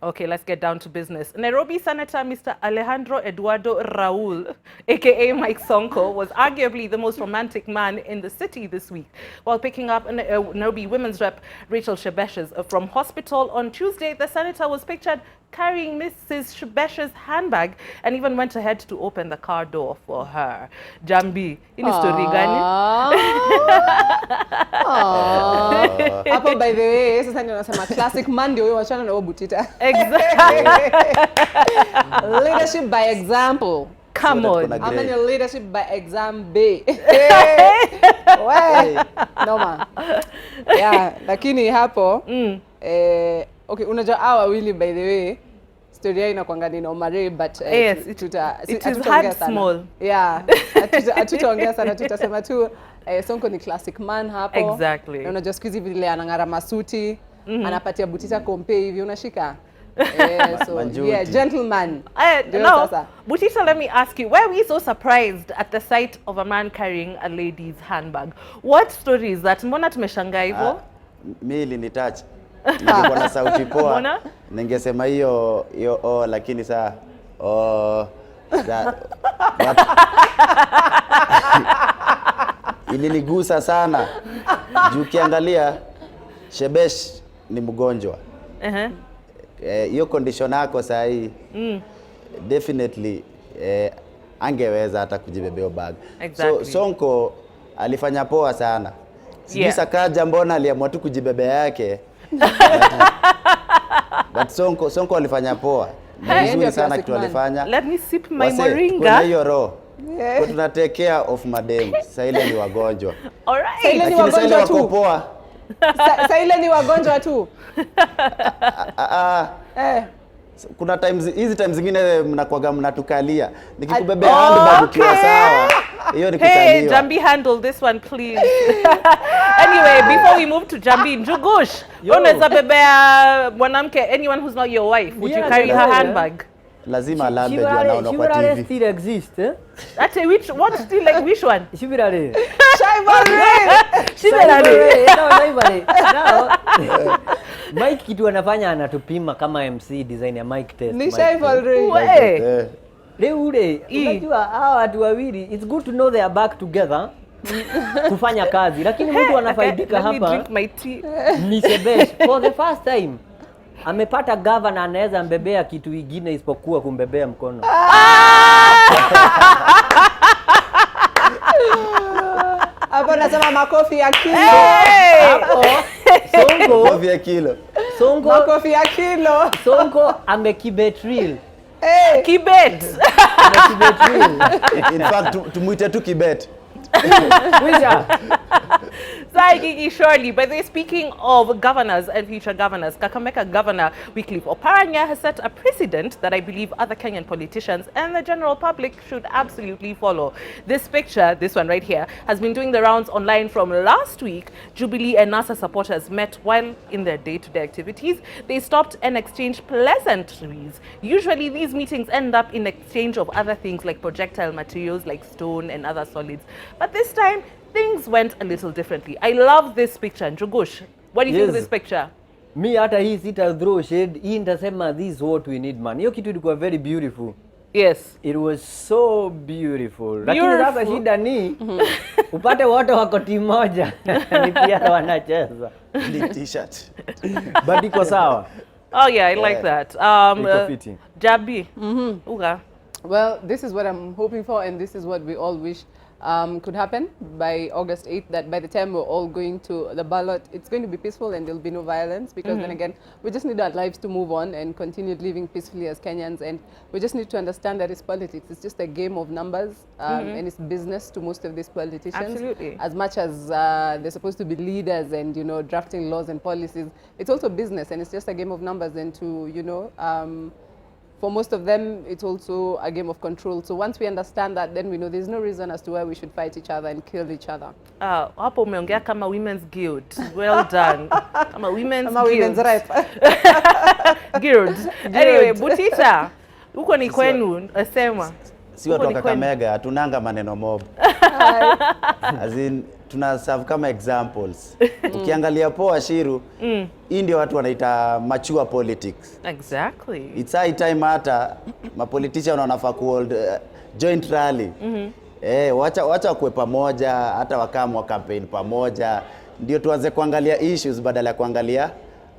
Okay, let's get down to business. Nairobi Senator Mr. Alejandro Eduardo Raul, aka Mike Sonko, was arguably the most romantic man in the city this week. While picking up Nairobi women's rep Rachel Shebesh's from hospital on Tuesday, the senator was pictured carrying Mrs. Shebesh's handbag and even went ahead to open the car door for her. Njambi, ini story gani? Hapo by the way, sasa ndio nasema classic man ndio wachana na Butita. Exactly. Leadership by example. Come on. I'm in your leadership by exam B. Why? No man. Yeah, lakini hapo okay, unajua hawa wawili by the way story yao inakuanga ni Omare but yes, it is hard small. Yeah. Hatutaongea sana, tutasema tu Sonko ni classic man hapo. Exactly. Na unajua siku hizi vile anang'ara masuti, anapatia Butita kompe hivi unashika. So yeah, gentleman. Now, Butita, let me ask you, why are we so surprised at the sight of a man carrying a lady's handbag? What story is that? Mbona tumeshangaa hivyo? Mimi ilinitouch. Ningekuwa na sauti poa. Ningesema hiyo lakini saa ilinigusa sana. Juu ukiangalia Shebesh ni mgonjwa. Hiyo condition yako saa hii definitely angeweza hata kujibebea bag. Exactly. So Sonko alifanya poa sana. Sijui Sakaja mbona aliamua tu kujibebea yake. But Sonko alifanya poa. Nzuri sana kitu alifanya. Let me sip my moringa. Kuna hiyo roho. Kwa tuna take care of madem. Sasa ile ni wagonjwa. Alright. Sasa ile ni wagonjwa tu. Poa. Sasa ile ni wagonjwa tu. Kuna hizi times zingine mnakuaga mnatukalia. Nikikubebea handbag ukiwa sawa. Hiyo ni kukaliwa. Hey, Njambi, handle this one please. Anyway, before we move to Njambi, Njugush, unaweza bebea mwanamke, anyone who's not your wife, would you carry her handbag? Lazima lambe ndio anaona kwa TV. Chivalry still exists, eh? That's what still, like which one? Chivalry. Chivalry. Now, Mike kitu anafanya anatupima kama MC design ya Mike test. Ni chivalry. Leo unajua hawa watu wawili, it's good to know they are back together kufanya kazi, lakini mtu anafaidika hapa. Drink my tea. Ni Shebesh for the first time amepata governor anaweza mbebea kitu kingine isipokuwa kumbebea mkono. Hapo nasema makofi ya kilo. Hapo Sonko makofi ya kilo. Sonko makofi ya kilo. Sonko amekibet real. Kibet. Amekibet real. In fact tumuite tu kibet. Gigi Shirley, by the way, speaking of governors and future governors, Kakamega Governor Wycliffe Oparanya has set a precedent that I believe other Kenyan politicians and the general public should absolutely follow. This picture, this one right here, has been doing the rounds online from last week. Jubilee and NASA supporters met while in their day-to-day activities. They stopped and exchanged pleasantries. Usually these meetings end up in exchange of other things like projectile materials like stone and other solids. But this time, things went a little differently. I love this picture. Njugush, what do you think of this picture? Me hata hii sita throw shade. Hii nitasema this is what we need, man. Hiyo kitu ilikuwa very beautiful. Yes. It was so beautiful. Lakini sasa shida ni upate wote wako timu moja. Ni pia wanacheza. Ni t-shirt. But iko sawa. Oh yeah, I like that. Njambi. Uga. Well, this is what I'm hoping for, and this is what we all wish could happen by August 8th, that by the time we're all going to the ballot, it's going to be peaceful and there'll be no violence, because then again, we just need our lives to move on and continue living peacefully as Kenyans, and we just need to understand that it's politics. It's just a game of numbers, and it's business to most of these politicians. Absolutely. As much as they're supposed to be leaders and, you know, drafting laws and policies, it's also business, and it's just a game of numbers, and to, you know, for most of them, it's also a game of control. So once we understand that, then we know there's no reason as to why we should fight each other and kill each other. Hapo umeongea kama women's guild. Well done. Kama women's rep. Guild. Anyway, Butita, huko ni kwenu, sema. Si watu wa Kakamega, hatunanga maneno mob. As in, tuna serve kama examples. Ukiangalia poa Ciru, hii ndio watu wanaita mature politics. Exactly. It's high time hata mapolitician wanafaa kuhold joint rally. Wacha kuwe pamoja, hata wakaamua campaign pamoja, ndio tuanze kuangalia issues badala ya kuangalia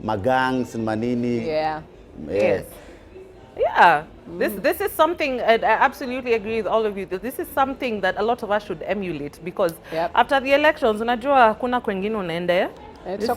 magangs manini. Yeah. Yes. Yeah, this is something, and I absolutely agree with all of you, that this is something that a lot of us should emulate, because after the elections, unajua kuna kwengine unaende. This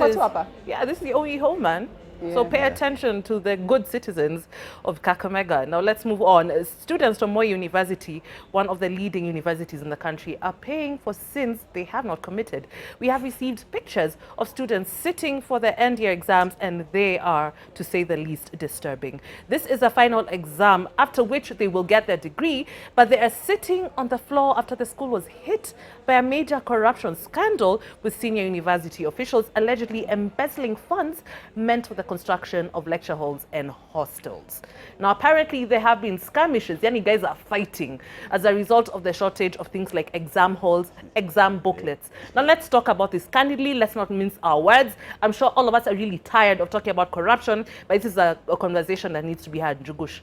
is the only home, man. Yeah. So pay attention to the good citizens of Kakamega. Now let's move on. Students from Moi University, one of the leading universities in the country, are paying for sins they have not committed. We have received pictures of students sitting for their end-year exams, and they are, to say the least, disturbing. This is a final exam after which they will get their degree, but they are sitting on the floor after the school was hit by a major corruption scandal, with senior university officials allegedly embezzling funds meant for the construction of lecture halls and hostels. Now, apparently there have been skirmishes, yani guys are fighting as a result of the shortage of things like exam halls, exam booklets. Now, let's talk about this candidly. Let's not mince our words. I'm sure all of us are really tired of talking about corruption, but this is a conversation that needs to be had. Njugush.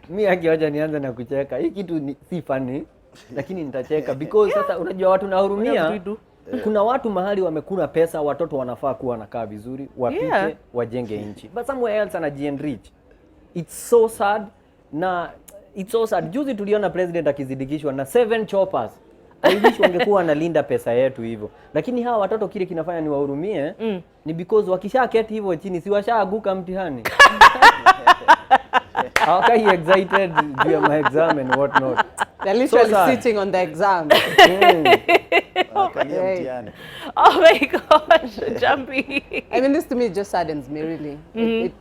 Mimi akiwacha nianze na kucheka. Hii kitu si funny, lakini nitacheka because sasa unajua watu nahurumia. Kuna watu mahali wamekuna pesa, watoto wanafaa kuwa wanakaa vizuri, wapike, wajenge nchi. But somewhere else anajienrich. It's so sad. Na it's so sad. Juzi tuliona president akizidikishwa na 7 choppers. I wish wangekuwa wanalinda pesa yetu hivyo. Lakini hawa watoto kile kinafanya ni wahurumie ni because wakishaketi hivyo chini si washaaguka mtihani. How can you excited during my exam and what not? They're literally sitting on the exam. Oh my gosh, Njambi. I mean, this to me just saddens me, really.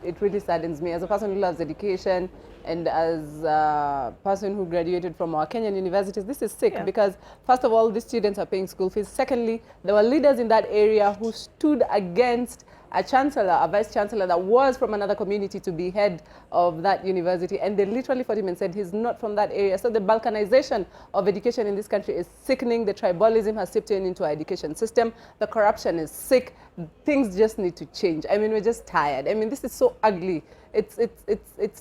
It really saddens me. As a person who loves education and as a person who graduated from our Kenyan universities, this is sick because, first of all, these students are paying school fees. Secondly, there were leaders in that area who stood against a chancellor, a vice chancellor that was from another community to be head of that university, and they literally fought him and said he's not from that area. So the balkanization of education in this country is sickening. The tribalism has seeped into our education system. The corruption is sick. Things just need to change. I mean, we're just tired. I mean, this is so ugly. It's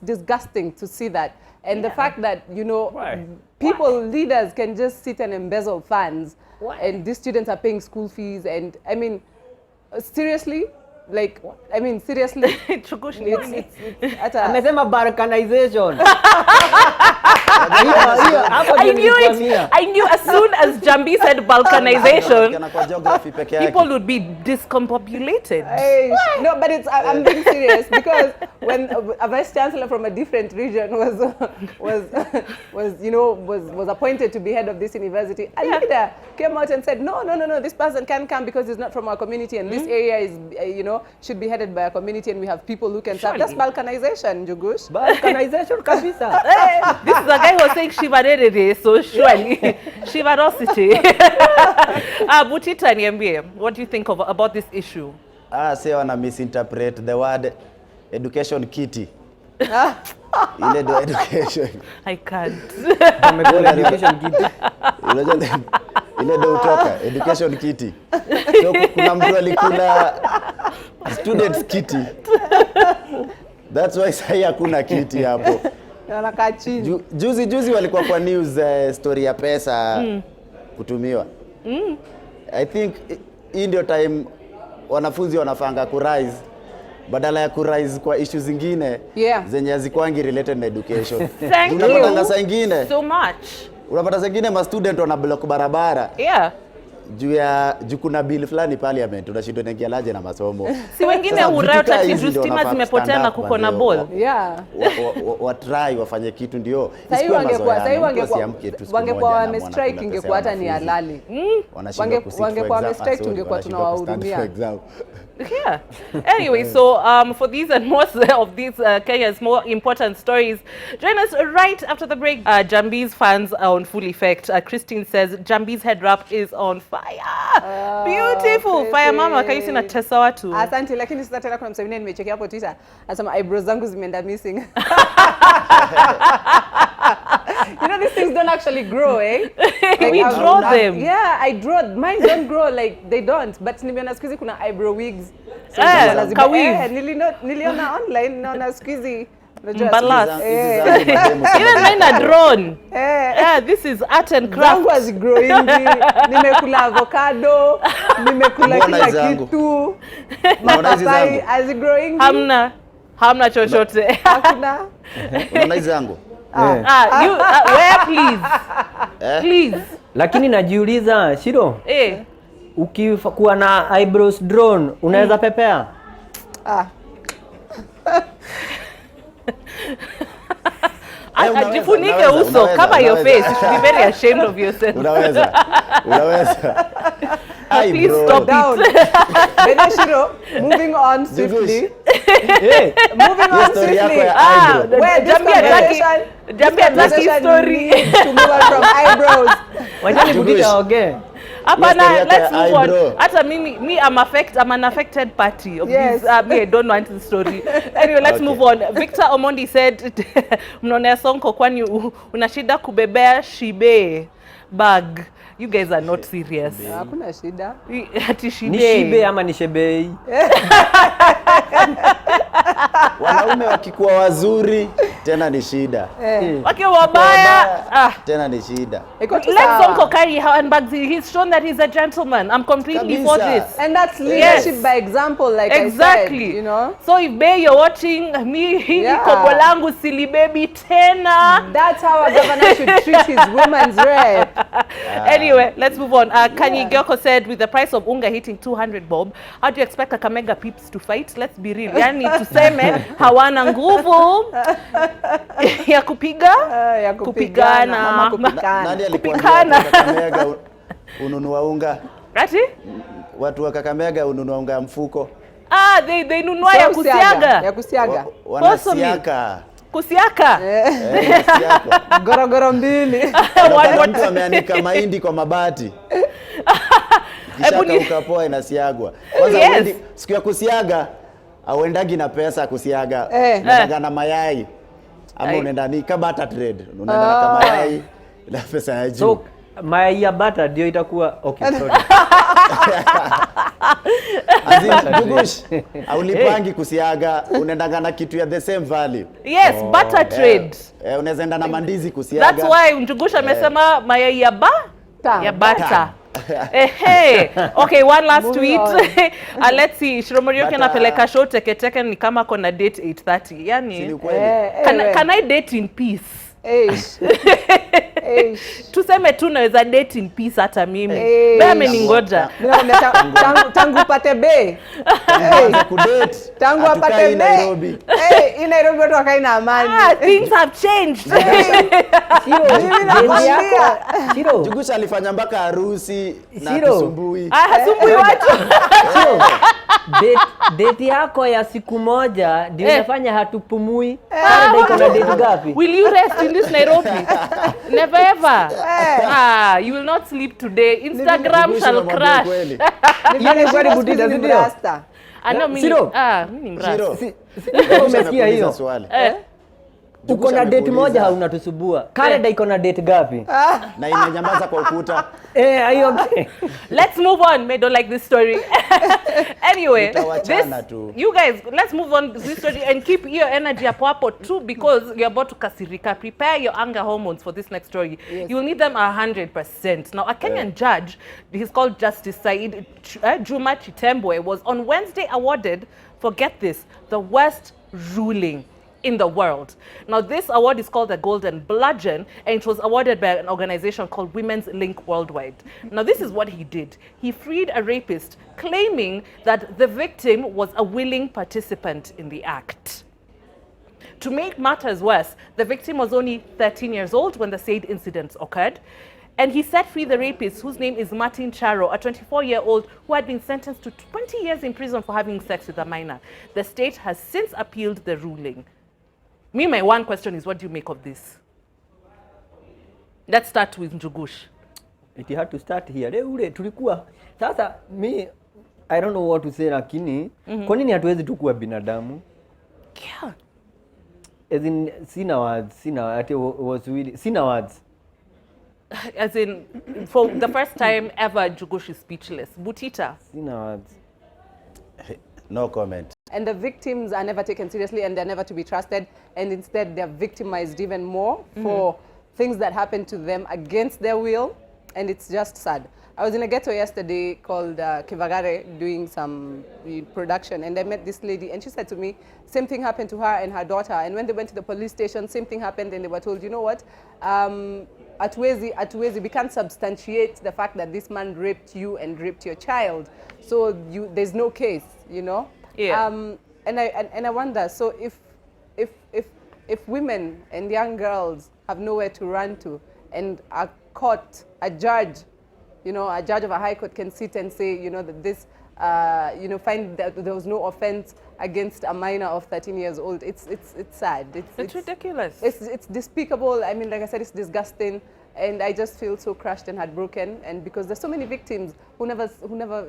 disgusting to see that. And the fact that, you know, leaders can just sit and embezzle funds, and these students are paying school fees. And I mean, seriously, like, I mean, seriously, it's amesema balkanization. I knew as soon as Njambi said balkanization, people would be discombobulated. No, but I'm being serious, because when a vice chancellor from a different region was appointed to be head of this university, a leader came out and said, no, this person can't come because he's not from our community, and this area is, should be headed by a community, and we have people who can serve. That's balkanization, Njugush. Balkanization, kabisa. This is the guy who was saying Shivarere, so surely Shivarosity. Butita and Njugush, what do you think about this issue? Say wanna misinterpret the word education kitty. Ile do education. I can't. Education kitty. Ile do utoka education kitty. So kuna mtu alikula students kitty. That's why sai hakuna kitty hapo. Anakaa chini. Juzi walikuwa kwa news story ya pesa kutumiwa. I think hii ndio time wanafunzi wanafanga kurise badala ya kurise kwa issues zingine zenye hazikwangi related na education. Unapata saa ingine so much. Unapata saa ingine ma student wana block barabara. Juu kuna bill fulani parliament unashindwa naingialaje na masomo. Si wengine urauta kitu stima zimepotea na kuko na ball. Watry wafanye kitu ndio. Sasa wangekuwa wame strike ingekuwa hata ni halali. Wangekuwa wame strike tungekuwa tunawahurumia. Yeah. Anyway, so for these and more of these Kenya's more important stories, join us right after the break. Njambi's fans are on full effect. Christine says Njambi's head wrap is on fire. Beautiful. Fire mama, kaisi na tesa watu. Asante, lakini sasa tena kuna msanii nimechekia hapo Twitter. Anasema eyebrows zangu zimeenda missing. You know, these things don't actually grow, eh? We draw them. Yeah, I draw. Mine don't grow, like they don't. But nimeona siku hizi kuna eyebrow wigs. So niliona online, naona siku hizi. Mbalas. Even mine are drawn. Yeah, this is art and craft. Zangu was growing. Nimekula avocado, nimekula kila kitu. Mapapai as growing. Hamna chochote. Hakuna. Unaona zangu? Where please? Please. Lakini najiuliza, Shiro. Ukikuwa na eyebrows drawn, unaweza pepea? Jifunike uso, cover your face. You should be very ashamed of yourself. Unaweza. Please stop down. Shiro, moving on swiftly. Moving on swiftly. Njambi ataki story. To move on from eyebrows. Wajani Butita okay. Apana, let's move on. Hata me I'm an affected party of this. Me I don't want the story. Anyway, let's move on. Victor Omondi said, "Mnaona sonko kwani unashida kubebea shibe bag." You guys are not serious. Hakuna shida. Ati shibe. Ni shibe ama ni shebei? Wanaume wakikuwa wazuri tena ni shida. Wakiwa wabaya tena ni shida. Let Sonko carry her handbags. He's shown that he's a gentleman. I'm completely for this. And that's leadership by example, like exactly. I said, you know. So if Bay you're watching me, kobo langu sili baby tena. That's how a governor should treat his women's rep. Anyway, let's move on. Kanye Gyoko said, with the price of unga hitting 200 bob, how do you expect Kakamega peeps to fight? Let's be real. Yani tuseme hawana nguvu ya kupigana. Nani alikuambia Kakamega ununua unga? Ati? Watu wa Kakamega ununua unga ya mfuko. They nunua ya kusiaga. Ya kusiaga. Wanasiaka. Kusiaka. Gorogoro mbili. Mtu ameanika mahindi kwa mabati. Kisha ukapoa inasiagwa. Kwanza siku ya kusiaga auendagi na pesa kusiaga. Unaenda na mayai. Ama unaenda ni kama butter trade. Unaenda na mayai na pesa ya juu. So mayai ya butter ndio itakuwa okay, sorry. Njugush, aulipangi kusiaga, unaendanga na kitu ya the same value. Yes, butter trade. Unaweza enda na mandizi kusiaga. That's why Njugush amesema mayai ya butter. Okay, one last tweet. Let's see. Ciru Muruiki anapeleka show Teke ni kama kona date 8:30. Yani, can I date in peace? Tuseme tu naweza date in peace hata mimi. Be ameningoja. Tangu pate be. Tangu apate be. Nairobi. In Nairobi watu wakai na amani. Things have changed. Shiro. Njugush alifanya mpaka harusi na kusumbui. Hasumbui watu. Date yako ya siku moja ndio inafanya hatupumui. Kama iko na date gapi? Will you rest in this Nairobi? Never ever. You will not sleep today. Instagram shall crash. Yeye kwani Butita ndio? Mimi mrasta. Umesikia hiyo? Uko na date moja hauna tusubua. Canada iko na date gapi? Na imenyamaza kwa ukuta. Hiyo okay. Let's move on. Me don't like this story. Anyway, you guys, let's move on to this story and keep your energy up too, because you're about to kasirika. Prepare your anger hormones for this next story. Yes. You will need them 100%. Now, a Kenyan judge, he's called Justice Said Juma Chitembwe, was on Wednesday awarded, forget this, the worst ruling in the world. Now, this award is called the Golden Bludgeon, and it was awarded by an organization called Women's Link Worldwide. Now, this is what he did. He freed a rapist, claiming that the victim was a willing participant in the act. To make matters worse, the victim was only 13 years old when the said incident occurred. And he set free the rapist, whose name is Martin Charo, a 24-year-old who had been sentenced to 20 years in prison for having sex with a minor. The state has since appealed the ruling. My one question is, what do you make of this? Let's start with Njugush. It had to start here. Tulikuwa sasa, I don't know what to say, lakini kwa nini hatuwezi tu kuwa binadamu? Yeah. As in, sina words. As in, for the first time ever, Njugush is speechless. Butita. Sina words. No comment. And the victims are never taken seriously and they're never to be trusted. And instead, they're victimized even more for things that happen to them against their will. And it's just sad. I was in a ghetto yesterday called Kivagare doing some production. And I met this lady and she said to me, same thing happened to her and her daughter. And when they went to the police station, same thing happened. And they were told, you know what? At Wezi, we can't substantiate the fact that this man raped you and raped your child. So there's no case, you know? Yeah. And I wonder, so if women and young girls have nowhere to run to and are caught, a judge of a high court can sit and say, you know, that this, find that there was no offense against a minor of 13 years old. It's sad. It's ridiculous. It's despicable. I mean, like I said, it's disgusting. And I just feel so crushed and heartbroken. And because there's so many victims who never,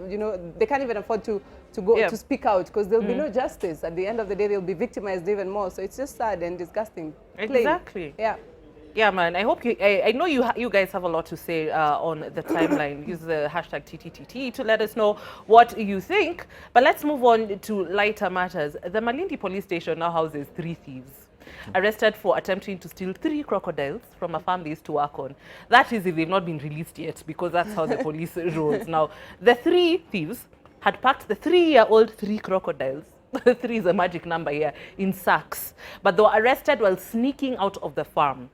you know, they can't even afford to go to speak out because there'll be no justice. At the end of the day, they'll be victimized even more. So it's just sad and disgusting. Exactly. Yeah. Yeah, man. I hope I know you guys have a lot to say on the timeline. Use the hashtag TTTT to let us know what you think. But let's move on to lighter matters. The Malindi police station now houses 3 thieves arrested for attempting to steal 3 crocodiles from a farm they used to work on. That is if they've not been released yet, because that's how the police rolls. Now, the 3 thieves had packed the 3-year-old 3 crocodiles. 3 is a magic number here, in sacks. But they were arrested while sneaking out of the farm.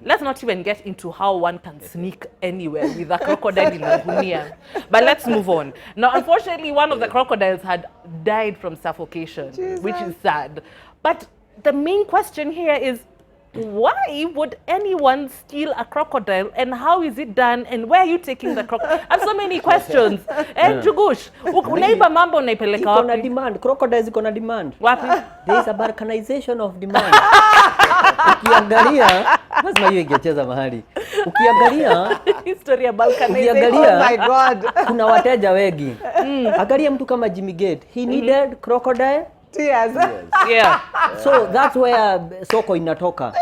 Let's not even get into how one can sneak anywhere with a crocodile in a gunia. But let's move on. Now, unfortunately, one of the crocodiles had died from suffocation, which is sad. But the main question here is, why would anyone steal a crocodile and how is it done and where are you taking the crocodile? I have so many questions. Njugush, unaiba mambo unaipeleka wapi? Iko na demand. Crocodiles iko na demand. Wapi? There is a balkanization of demand. Ukiangalia, lazima hiyo ingecheza mahali. Ukiangalia history ya balkanization. Ukiangalia, oh my God. Kuna wateja wengi. Angalia mtu kama Jimmy Gate. He needed crocodile. Tears. Yeah. So that's where soko inatoka.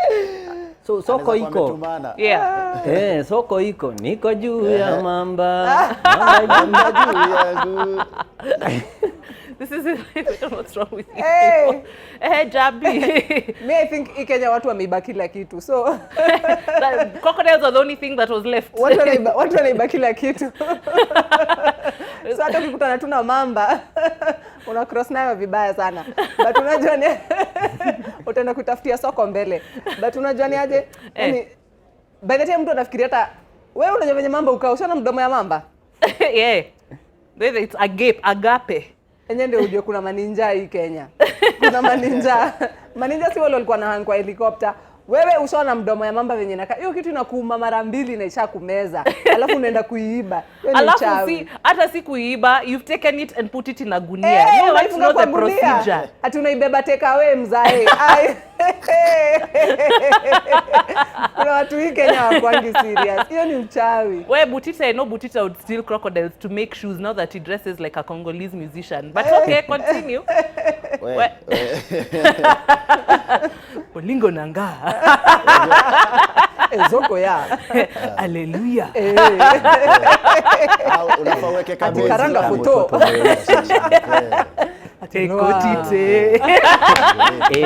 So soko iko. Yeah. Soko iko. Niko juu ya mamba. Mamba juu yangu. This is it. I don't know what's wrong with you. Hey. Njambi. Me, I think Kenya watu wameiba kila kitu. So crocodiles are the only thing that was left. Watu wanaiba kila kitu. So hata ukikutana tu na mamba una cross nayo vibaya sana. But unajua ni utaenda kutafutia soko mbele. But unajua ni aje? Yaani by the time mtu anafikiria hata wewe unajua venye mamba ukausha na mdomo ya mamba. Yeah. It's agape. Enye ndio ujue kuna maninja hii Kenya. Kuna maninja. Maninja si wale walikuwa na hang kwa helicopter. Wewe ushaona mdomo ya mamba venye naka. Hiyo kitu inakuuma mara 2 na isha kumeza. Alafu unaenda kuiiba. Alafu hata si kuiiba, you've taken it and put it in a gunia. No, let's know the procedure. Ati unaibeba take away mzae. Kuna watu hii Kenya wakwangi serious. Hiyo ni uchawi. Where Butita, I know Butita would steal crocodiles to make shoes now that he dresses like a Congolese musician. But okay, continue. Olingo nanga. Zoko ya. Hallelujah. Unafaweke kabisa. Karanga foto. Ekotite.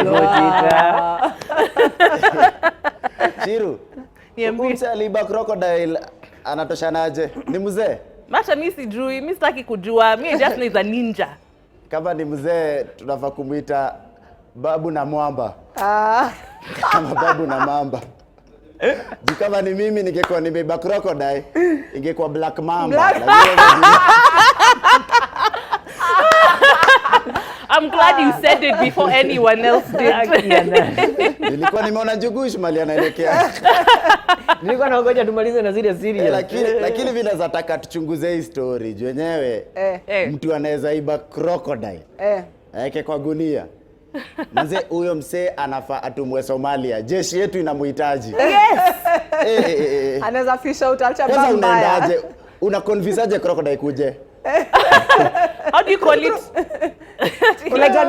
Butita. Ciru. Niambie aliba crocodile anatoshanaje? Ni mzee? Macha mimi sijui, mimi sitaki kujua. Mimi just is a ninja. Kama ni mzee tunafaa kumuita babu na mwamba. Kama babu na mamba. Kama ni mimi ningekuwa nimebeba crocodile, ingekuwa black mamba. I'm glad you said it before anyone else did. Nilikuwa nimeona Njugush mali anaelekea. Nilikuwa naongoja tumalize na zile serious. Lakini vile nataka tuchunguze hii story. Juu wenyewe mtu anaweza iba crocodile. Aeke kwa gunia. Mzee huyo msee anafaa atumwe Somalia. Jeshi yetu inamhitaji. Yes. Anaweza fish out Al-Shabaab. Sasa unaendaje? Una convince aje crocodile kuje? How do you call it? Unaita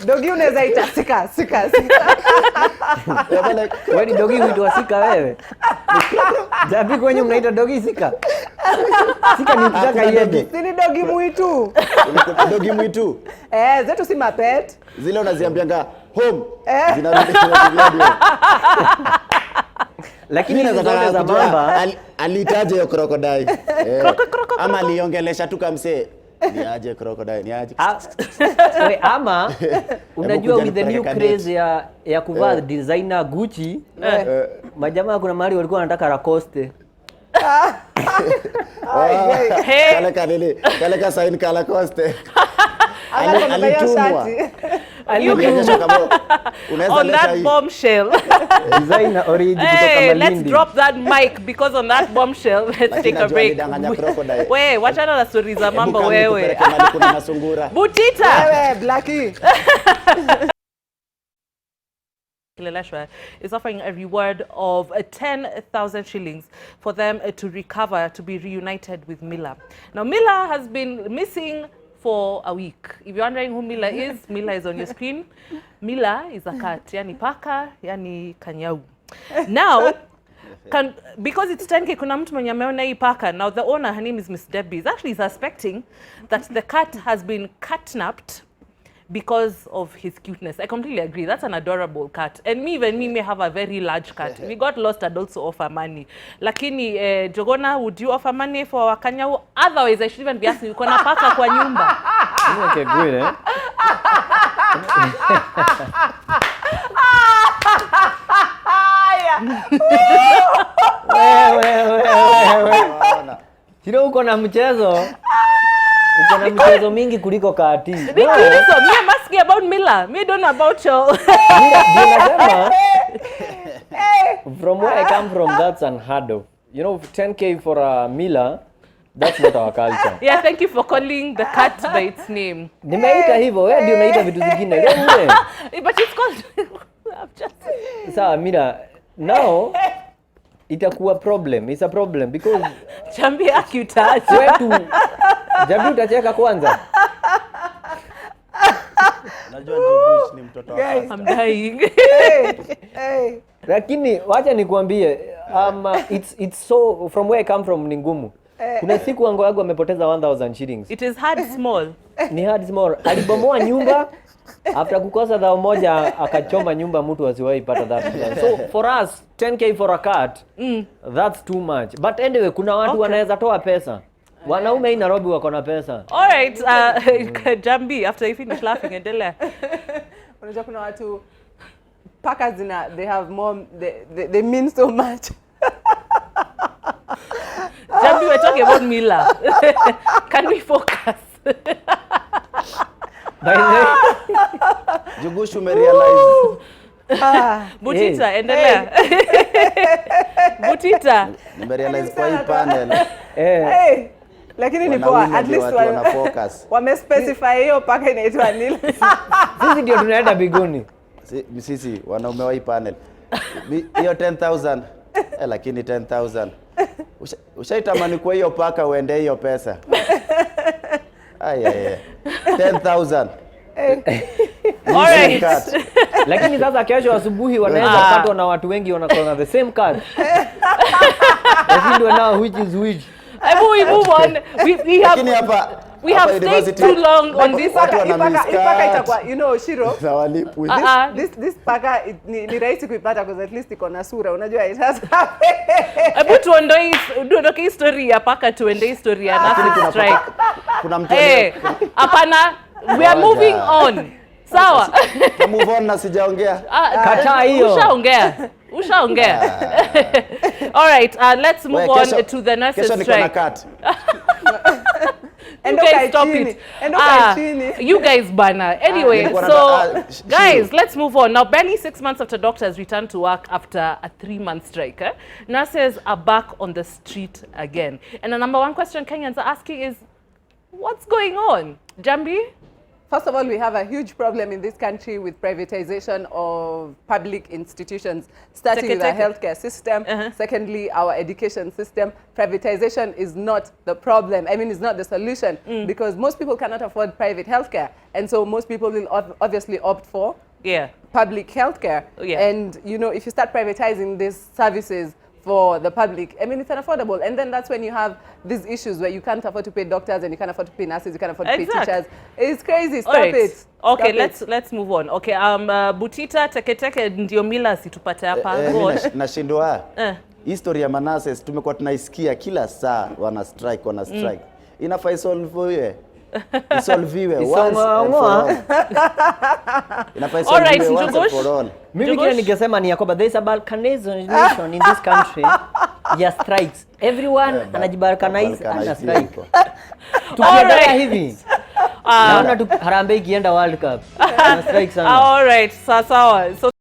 dogi unaweza ita sika. Wewe ni dogi huitwa sika wewe? Jambi kwenye mnaita dogi sika? Sika ni kutaka iende. Si ni dogi mwitu. Dogi mwitu. Zetu si mapet. Zile unaziambianga home. Zinarudi. Lakini hizo zote za mamba alitaje hiyo crocodile. Ama aliongelesha tu kamse. Niaje crocodile, niaje. Ama unajua with the new craze ya kuvaa designer Gucci, majamaa kuna mahali walikuwa wanataka Lacoste. Kale ka sign ka Lacoste. Alitumwa. On that bombshell. Designer origin kutoka Malindi. Let's drop that mic because on that bombshell, let's take a break. Wewe, wachana na stories za mambo wewe. Butita. Wewe, Blackie. Kileleshwa is offering a reward of 10,000 shillings for them to recover, to be reunited with Mila. Now, Mila has been missing for a week. If you're wondering who Mila is on your screen. Mila is a cat, yani paka, yani kanyau. Now, because it's 10K, kuna mtu mwenye ameona hii paka. Now, the owner, her name is Miss Debbie, is actually suspecting that the cat has been catnapped because of his cuteness. I completely agree. That's an adorable cat. And even me may have a very large cat. We got lost, I'd also offer money. Lakini, Jogona, would you offer money for our kanyau? Otherwise, I should even be asking you, kuna paka kwa nyumba? Okay, good, eh? Wewe. Sio uko na mchezo. Uko na mchezo mingi kuliko kati. So, me I'm asking about Mila. Me don't know about you. From where I come from, that's unheard of. You know, 10K for a Mila, that's not our culture. Yeah, thank you for calling the cat by its name. Nimeita hivyo, wewe ndio unaita vitu zingine. But it's called Sawa, Mila, now itakuwa problem. It's a problem because Njambi akutacha. Wetu Njambi utacheka kwanza. Najua Njugush ni mtoto wa I'm dying. Lakini wacha nikuambie, it's so, from where I come from ni ngumu. Kuna siku wangu yangu amepoteza 1,000 shillings. It is hard small. Ni hard small. Alibomoa nyumba after kukosa dhao moja akachoma nyumba, mtu asiwahi pata that. So for us 10K for a cat, that's too much. But anyway, kuna watu wanaweza toa pesa. Wanaume hii Nairobi wako na pesa. All right, Njambi, after you finish laughing, endelea. Unajua kuna watu paka they have more, they mean so much. Njambi, we're talking about Mila. Can we focus? By the way, Njugush umerealize. Butita, endelea. Butita. Nimerealize kwa hii panel. Lakini ni poa, at least wana focus. Wamespecify hiyo paka inaitwa nini. sisi ndio tunaenda biguni. Sisi wanaume wa hii panel. Hiyo 10,000. Lakini 10,000. Ushaitamani kwa hiyo paka uende hiyo pesa. 10,000. Alright. Lakini sasa kesho asubuhi wanaweza patwa na watu wengi wanakuwa the same card. Ndio now which is which. We move on. We have stayed too long on this. Ipaka itakuwa, you know, Shiro. This paka ni rahisi kuipata because at least iko na sura. Unajua it has. Hebu tuondoe story ya paka, tuende story ya Rapist strike. Kuna mtu hapana, we are moving on. Sawa. Move on na sijaongea. Kataa hiyo. Ushaongea. All right, let's move on to the nurses strike. Kesho niko na cat. You guys stop it. You guys bana. Anyway, so guys, let's move on. Now, barely 6 months after doctors returned to work after a 3-month strike, nurses are back on the street again. And the number one question Kenyans are asking is, what's going on? Njambi? First of all, we have a huge problem in this country with privatization of public institutions, starting with our healthcare system. Secondly, our education system. Privatization is not the problem. I mean, it's not the solution because most people cannot afford private healthcare. And so most people will obviously opt for public healthcare. And, you know, if you start privatizing these services for the public, I mean, it's unaffordable. And then that's when you have these issues where you can't afford to pay doctors and you can't afford to pay nurses, you can't afford to pay teachers. It's crazy. Stop it. Okay, let's move on. Okay, Butita, teke ndio mila situpate hapa. Nashindwa. History ya Manasseh tumekuwa tunaisikia kila saa wana strike. Inafaa isolve isolviwe once and for all. Inafaa isolviwe once and for all. Mimi kile ningesema ni yakoba there is a balkanization in this country. Ya strikes. Everyone anajibalkanize ana strike. Tukiendelea hivi. Naona tu Harambee ikienda World Cup. Strikes sana. All right, sawa. So